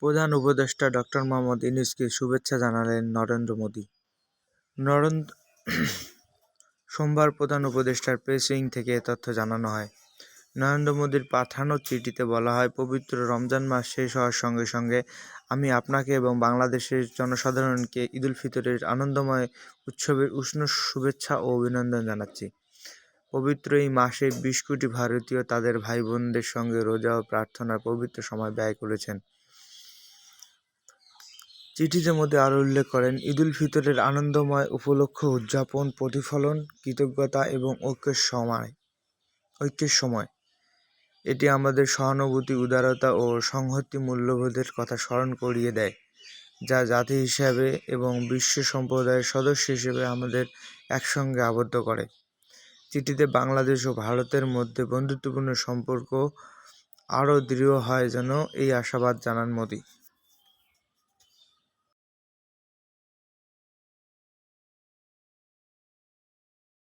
প্রধান উপদেষ্টা ডক্টর মোহাম্মদ ইউনূসকে শুভেচ্ছা জানালেন নরেন্দ্র মোদি। সোমবার প্রধান উপদেষ্টার প্রেস উইং থেকে এ তথ্য জানানো হয়। নরেন্দ্র মোদির পাঠানো চিঠিতে বলা হয়, পবিত্র রমজান মাস শেষ হওয়ার সঙ্গে সঙ্গে আমি আপনাকে এবং বাংলাদেশের জনসাধারণকে ঈদুল ফিতরের আনন্দময় উৎসবের উষ্ণ শুভেচ্ছা ও অভিনন্দন জানাচ্ছি। পবিত্র এই মাসে ২০ কোটি ভারতীয় তাদের ভাই বোনদের সঙ্গে রোজা ও প্রার্থনার পবিত্র সময় ব্যয় করেছেন। চিঠিতে মোদি আরও উল্লেখ করেন, ঈদুল ফিতরের আনন্দময় উপলক্ষ উদযাপন, প্রতিফলন, কৃতজ্ঞতা এবং ঐক্যের সময়। এটি আমাদের সহানুভূতি, উদারতা ও সংহতি মূল্যবোধের কথা স্মরণ করিয়ে দেয়, যা জাতি হিসেবে এবং বিশ্ব সম্প্রদায়ের সদস্য হিসেবে আমাদের একসঙ্গে আবদ্ধ করে। চিঠিতে বাংলাদেশ ও ভারতের মধ্যে বন্ধুত্বপূর্ণ সম্পর্ক আরও দৃঢ় হয় যেন এই আশাবাদ জানান মোদি।